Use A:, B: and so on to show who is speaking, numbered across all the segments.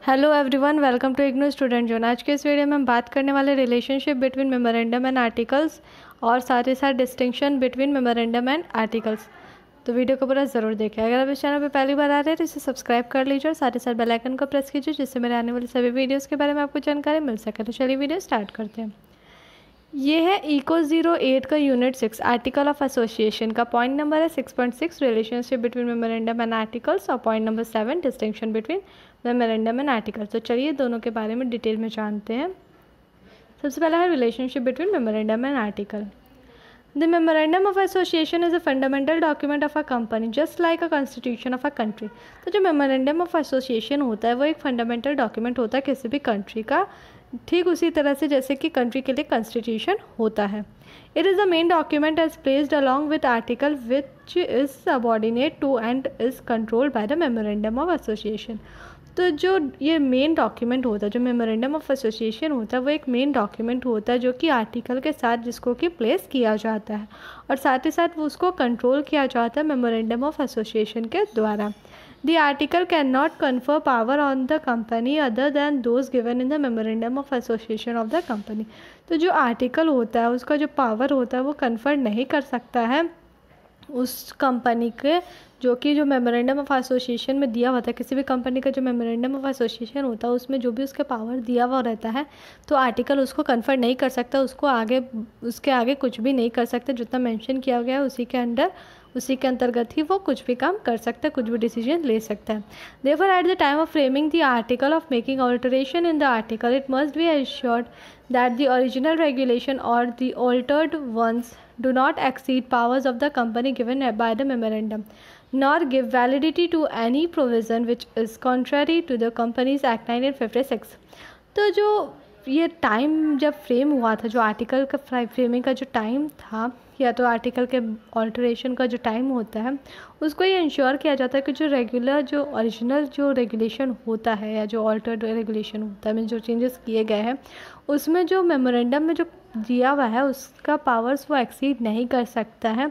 A: Hello everyone, welcome to IGNOU student zone. आज के इस वीडियो में हम बात करने वाले relationship between memorandum and articles और साथ ही साथ distinction between memorandum and articles. तो वीडियो को पूरा ज़रूर देखें। अगर आप इस चैनल पर पहली बार आ रहे हैं तो इसे सब्सक्राइब कर लीजिए और साथ ही साथ बेल आइकन को प्रेस कीजिए, जिससे मेरे आने वाले सभी वीडियोज़ के बारे में आपको जानकारी मिल सके। तो चलिए वीडियो स्टार्ट करते हैं। ये है इको 08 का यूनिट 6 आर्टिकल ऑफ एसोसिएशन का। पॉइंट नंबर है 6.6 relationship between memorandum and articles और point number 7 distinction between memorandum and articles. तो चलिए दोनों के बारे में डिटेल में जानते हैं। सबसे पहला है relationship between memorandum and article. The memorandum of association is a fundamental document of a company, just like a constitution of a country. तो जो memorandum of association होता है वो एक fundamental document होता है किसी भी country का, ठीक उसी तरह से जैसे कि country के लिए constitution होता है. It is the main document as placed along with article which is subordinate to and is controlled by the memorandum of association. तो जो ये मेन डॉक्यूमेंट होता है, जो मेमोरेंडम ऑफ एसोसिएशन होता है, वो एक मेन डॉक्यूमेंट होता है जो कि आर्टिकल के साथ जिसको कि प्लेस किया जाता है और साथ ही साथ वो उसको कंट्रोल किया जाता है मेमोरेंडम ऑफ एसोसिएशन के द्वारा. The article can not confer power on the company other than those given in the memorandum of association of the company. तो जो आर्टिकल होता है उसका जो पावर होता है वो कन्फर नहीं कर सकता है उस कंपनी के जो मेमोरेंडम ऑफ एसोसिएशन में दिया हुआ था. किसी भी कंपनी का जो मेमोरेंडम ऑफ एसोसिएशन होता है उसमें जो भी उसके पावर दिया हुआ रहता है तो आर्टिकल उसको कन्फर्ट नहीं कर सकता, उसके आगे कुछ भी नहीं कर सकता. जितना मेंशन किया गया है उसी के अंतर्गत ही वो कुछ भी काम कर सकता है, कुछ भी डिसीजन ले सकता है. Therefore at the time of framing the article of making alteration in the article it must be assured that the original regulation और the altered ones do not exceed powers of the company given by the memorandum, nor give validity to any provision which is contrary to the Companies Act 1956. तो जो ये time जब frame हुआ था, जो article का framing का जो टाइम था या तो आर्टिकल के ऑल्टरेशन का जो टाइम होता है उसको ये इंश्योर किया जाता है कि जो ओरिजिनल जो रेगुलेशन होता है या जो ऑल्टर्ड रेगुलेशन होता है में जो चेंजेस किए गए हैं उसमें जो मेमोरेंडम में जो दिया हुआ है उसका पावर्स वो एक्सीड नहीं कर सकता है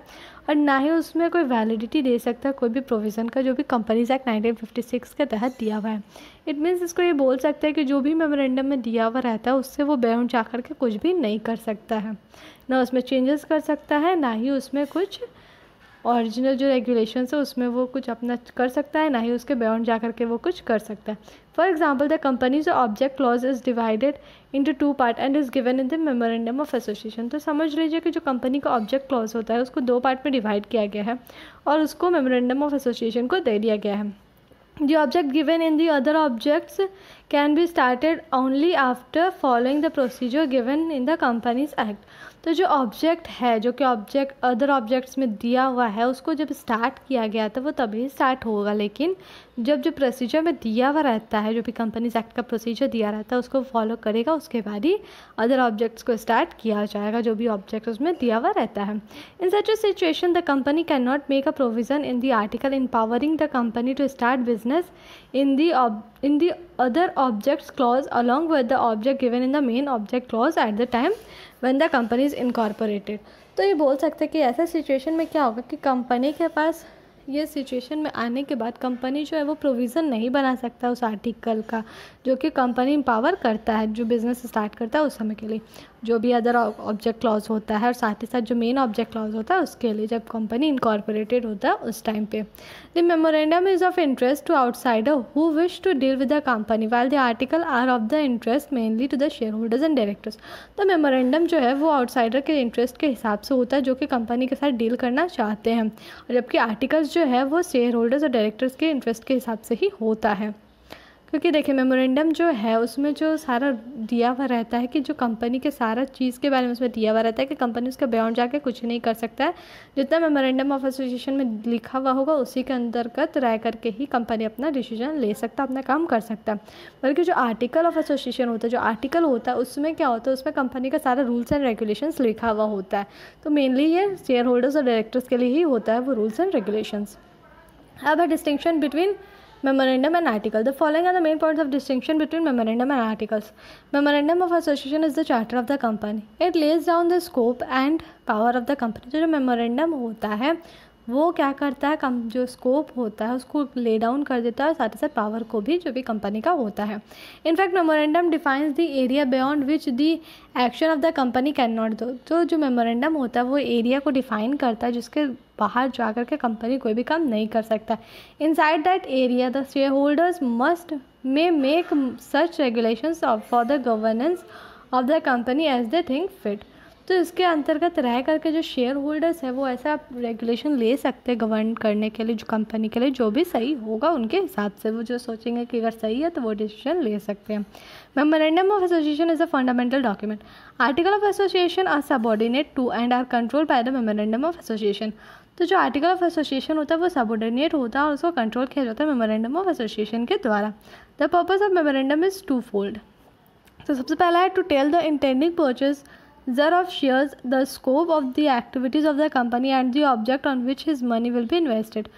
A: और ना ही उसमें कोई वैलिडिटी दे सकता है कोई भी प्रोविज़न का जो भी कंपनीज एक्ट 1956 के तहत दिया हुआ है. इट मीन्स इसको ये बोल सकते हैं कि जो भी मेमोरेंडम में दिया हुआ रहता है उससे वो बेउन जा कर के कुछ भी नहीं कर सकता है, ना उसमें चेंजेस कर सकता है, ना ही उसमें कुछ ओरिजिनल जो रेगुलेशंस है उसमें वो कुछ अपना कर सकता है, ना ही उसके बियॉन्ड जा कर के वो कुछ कर सकता है. For example the companies object clause is divided into 2 part and is given in the memorandum of association. तो समझ लीजिए कि जो कंपनी का ऑब्जेक्ट क्लॉज होता है उसको 2 पार्ट में डिवाइड किया गया है और उसको मेमोरेंडम ऑफ एसोसिएशन को दे दिया गया है. The object given in the other objects can be started only after following the procedure given in the Companies Act. तो जो ऑब्जेक्ट है जो कि अदर ऑब्जेक्ट्स में दिया हुआ है उसको जब स्टार्ट किया गया था वो तभी स्टार्ट होगा, लेकिन जब जो प्रोसीजर में दिया हुआ रहता है, जो भी कंपनीज एक्ट का प्रोसीजर दिया रहता है उसको फॉलो करेगा, उसके बाद ही अदर ऑब्जेक्ट्स को स्टार्ट किया जाएगा जो भी ऑब्जेक्ट उसमें दिया हुआ रहता है. In such a situation the company can not make a provision in the article empowering the company to start business in the other objects clause along with the object given in the main object clause at the time when the company is incorporated. तो ये बोल सकते हैं कि ऐसा situation में क्या होगा कि कंपनी के पास ये सिचुएशन में आने के बाद कंपनी जो है वो प्रोविज़न नहीं बना सकता उस आर्टिकल का जो कि कंपनी एम्पावर करता है जो बिज़नेस स्टार्ट करता है उस समय के लिए, जो भी अदर ऑब्जेक्ट क्लॉज होता है और साथ ही साथ जो मेन ऑब्जेक्ट क्लॉज होता है उसके लिए जब कंपनी इनकॉर्पोरेटेड होता है उस टाइम पे. The memorandum is of interest to outsider who wish to deal with the company while the article are of the interest mainly to the share holders and directors. तो memorandum जो है वो outsider के interest के हिसाब से होता है जो कि कंपनी के साथ डील करना चाहते हैं, और जबकि आर्टिकल्स जो है वो शेयर होल्डर्स और डायरेक्टर्स के इंटरेस्ट के हिसाब से ही होता है. क्योंकि देखिए मेमोरेंडम जो है उसमें जो सारा दिया हुआ रहता है कि जो कंपनी के सारा चीज़ के बारे में उसमें दिया हुआ रहता है कि कंपनी उसके बियॉन्ड जाके कुछ नहीं कर सकता है. जितना मेमोरेंडम ऑफ एसोसिएशन में लिखा हुआ होगा उसी के अंतर्गत रह करके ही कंपनी अपना डिसीजन ले सकता है, अपना काम कर सकता है. बल्कि जो आर्टिकल ऑफ एसोसिएशन होता है, जो आर्टिकल होता है उसमें क्या होता है, उसमें कंपनी का सारा रूल्स एंड रेगुलेशंस लिखा हुआ होता है. तो मेनली ये शेयर होल्डर्स और डायरेक्टर्स के लिए ही होता है वो रूल्स एंड रेगुलेशंस. अब है distinction between memorandum and article. The following are the main points of distinction between memorandum and articles. Memorandum of association is the charter of the company. It lays down the scope and power of the company. तो जो memorandum होता है वो क्या करता है, कम जो scope होता है उसको ले डाउन कर देता है और साथ ही साथ पावर को भी जो भी कंपनी का होता है। In fact memorandum defines the area beyond which the action of the company can not दो। तो जो मेमोरेंडम होता है वो एरिया को डिफाइन करता है जिसके बाहर जाकर के कंपनी कोई भी काम नहीं कर सकता। Inside that area the share holders must may make such regulations for the governance of the company as they think fit. तो इसके अंतर्गत रह करके जो शेयर होल्डर्स है वो ऐसा रेगुलेशन ले सकते हैं गवर्न करने के लिए जो कंपनी के लिए, जो भी सही होगा उनके हिसाब से। वो जो सोचेंगे कि अगर सही है तो वो डिसीजन ले सकते हैं। Memorandum of association is a fundamental document. Article of association are subordinate to and are control by the memorandum of association. तो जो आर्टिकल ऑफ एसोसिएशन होता है वो सबऑर्डिनेट होता है और उसको कंट्रोल किया जाता है मेमोरेंडम ऑफ एसोसिएशन के द्वारा। The purpose of memorandum is two fold. तो सबसे पहला है to tell the intending purchase of shares, the scope of the activities of the company and the object on which his money will be invested।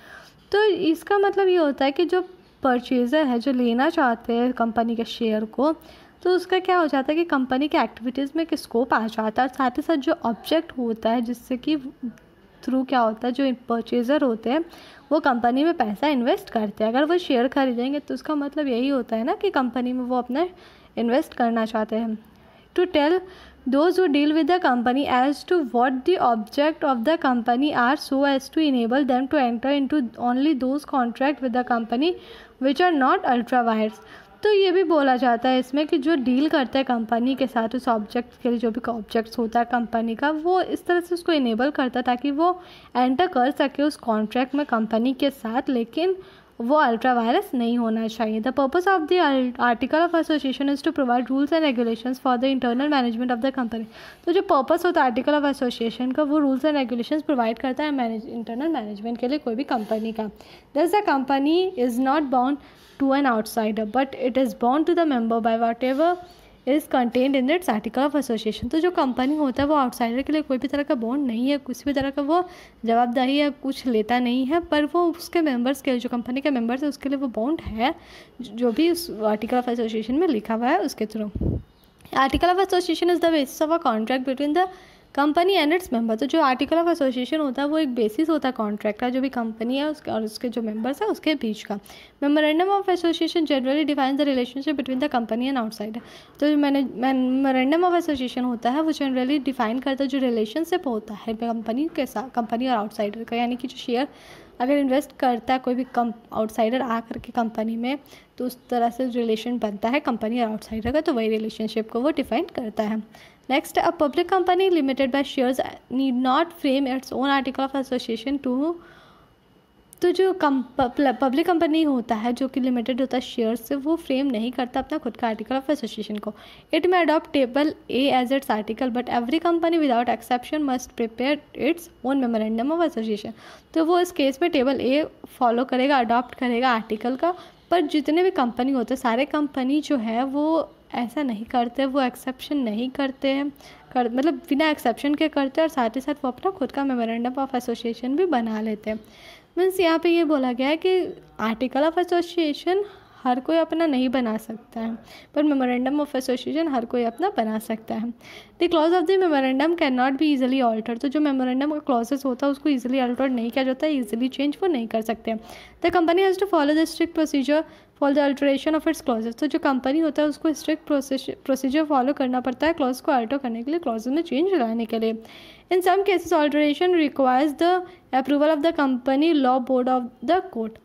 A: तो इसका मतलब ये होता है कि जो परचेज़र है जो लेना चाहते हैं कंपनी के शेयर को, तो उसका क्या हो जाता है कि कंपनी के एक्टिविटीज़ में एक स्कोप आ जाता है और साथ ही साथ जो ऑब्जेक्ट होता है जिससे कि थ्रू क्या होता है जो परचेज़र होते हैं वो कंपनी में पैसा इन्वेस्ट करते हैं। अगर वो शेयर खरीदेंगे तो उसका मतलब यही होता है ना कि कंपनी में वो अपना इन्वेस्ट करना चाहते हैं। To tell those who deal with the company as to what the object of the company are so as to enable them to enter into only those contract with the company which are not ultra wires। तो ये भी बोला जाता है इसमें कि जो deal करते हैं कंपनी के साथ उस ऑब्जेक्ट के लिए, जो भी ऑब्जेक्ट्स होता है कंपनी का, वो इस तरह से उसको इनेबल करता है ताकि वो एंटर कर सके उस कॉन्ट्रैक्ट में कंपनी के साथ, लेकिन वो अल्ट्रा वायरस नहीं होना चाहिए। The purpose of the article of association is to provide rules and regulations for the internal management of the company. तो जो पर्पस होता है आर्टिकल ऑफ एसोसिएशन का वो रूल्स एंड रेगुलेशंस प्रोवाइड करता है इंटरनल मैनेजमेंट के लिए कोई भी कंपनी का। Thus the company is not bound to an outsider but it is bound to the member by whatever is contained in its article of association. तो जो company होता है वो आउटसाइडर के लिए कोई भी तरह का बॉन्ड नहीं है, किसी भी तरह का वो जवाबदारी या कुछ लेता नहीं है, पर वो उसके मेंबर्स के जो कंपनी के मेंबर्स है उसके लिए वो बॉन्ड है जो भी उस आर्टिकल ऑफ एसोसिएशन में लिखा हुआ है उसके through. Article of association is the basis of a contract between the company and its member. तो जो आर्टिकल ऑफ एसोसिएशन होता है वो एक बेसिस होता है कॉन्ट्रैक्ट का जो भी कंपनी है उसके और उसके जो मेंबर्स है उसके बीच का। Memorandum of association generally defines the relationship between the company and outsider. तो जो मेमोरेंडम ऑफ एसोसिएशन होता है वो जनरली डिफाइन करता है जो रिलेशनशिप होता है कंपनी के साथ, कंपनी और आउटसाइडर का, यानी कि जो शेयर अगर इन्वेस्ट करता है कोई भी आउटसाइडर आ करके कंपनी में तो उस तरह से रिलेशन बनता है कंपनी और आउटसाइडर का, तो वही रिलेशनशिप को वो डिफाइन करता है। Next, a public company limited by shares need not frame its own article of association to. तो जो पब्लिक कंपनी होता है जो कि लिमिटेड होता है शेयर से, वो फ्रेम नहीं करता अपना खुद का आर्टिकल ऑफ एसोसिएशन को। इट में adopt table A as its article but every company without exception must prepare its own memorandum of association. तो वो इस केस में टेबल ए फॉलो करेगा, अडॉप्ट करेगा आर्टिकल का, पर जितने भी कंपनी होते हैं सारे कंपनी जो है वो ऐसा नहीं करते, वो एक्सेप्शन नहीं करते हैं, मतलब बिना एक्सेप्शन के करते हैं और साथ ही साथ वो अपना खुद का मेमोरेंडम ऑफ एसोसिएशन भी बना लेते हैं। मीन्स यहाँ पे ये बोला गया है कि आर्टिकल ऑफ एसोसिएशन हर कोई अपना नहीं बना सकता है, पर मेमोरेंडम ऑफ एसोसिएशन हर कोई अपना बना सकता है। The clause of the memorandum can not be easily alter. तो जो मेमोरेंडम का क्लॉजेस होता है उसको ईजिली अल्टर नहीं किया जाता है, ईजिली चेंज वो नहीं कर सकते। The company has to follow the strict procedure for the alteration of its clauses. तो जो कंपनी होता है उसको स्ट्रिक्ट प्रोसीजर फॉलो करना पड़ता है क्लॉज को अल्टर करने के लिए, क्लॉजेस में चेंज लाने के लिए। In some cases alteration requires the approval of the company law board of the court.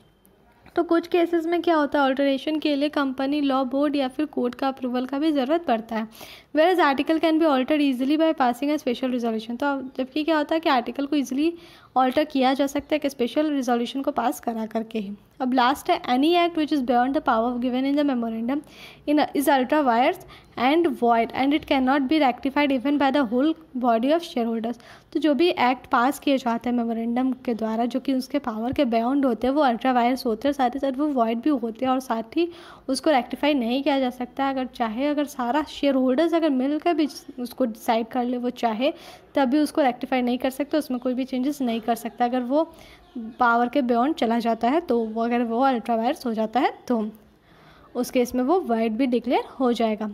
A: तो कुछ केसेस में क्या होता है, ऑल्टरेशन के लिए कंपनी लॉ बोर्ड या फिर कोर्ट का अप्रूवल का भी ज़रूरत पड़ता है। Whereas article can be altered easily by passing a special resolution. तो जबकि क्या होता है कि आर्टिकल को ईजिली ऑल्टर किया जा सकता है कि स्पेशल रिजोल्यूशन को पास करा करके ही। अब लास्ट है, any act which is beyond the power given in the memorandum is ultra vires and void and it can not be rectified even by the whole body of shareholders. तो जो भी act पास किए जाते हैं memorandum के द्वारा जो कि उसके पावर के बियॉन्ड होते हैं वो अल्ट्रा वायर्स होते हैं, साथ ही साथ वो वॉइड भी होते हैं और साथ ही उसको रेक्टिफाई नहीं किया जा सकता। अगर सारा शेयर होल्डर्स अगर मिलकर भी उसको डिसाइड कर ले वो चाहे तब भी उसको रेक्टिफाई नहीं कर सकते, उसमें कोई भी चेंजेस नहीं कर सकता। अगर वो पावर के बियॉन्ड चला जाता है तो अगर वो अल्ट्रा वायर्स हो जाता है तो उस केस में वो वॉइड भी डिक्लेयर हो जाएगा।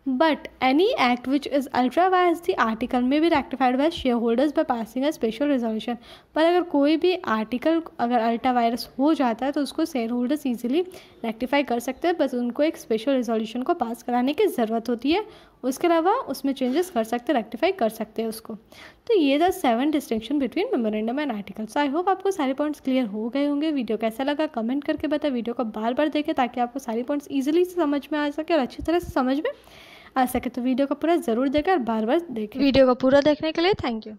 A: But any act which is ultra vires the article may be rectified by shareholders by passing a special resolution. पर अगर कोई भी आर्टिकल अगर अल्ट्रा वायरस हो जाता है तो उसको शेयर होल्डर्स ईजिली रेक्टिफाई कर सकते हैं, बस उनको एक स्पेशल रेजोल्यूशन को पास कराने की ज़रूरत होती है। उसके अलावा उसमें चेंजेस कर सकते, रेक्टिफाई कर सकते हैं उसको। तो ये था 7 distinction between memorandum and articles. I hope आपको सारे पॉइंट्स क्लियर हो गए होंगे। वीडियो कैसा लगा कमेंट करके बताएं। वीडियो को बार बार देखें ताकि आपको सारे पॉइंट्स ईजिली समझ में आ सके और अच्छी तरह से समझ में आ सके। तो वीडियो को पूरा ज़रूर देखें और बार बार देखें। वीडियो को पूरा देखने के लिए थैंक यू।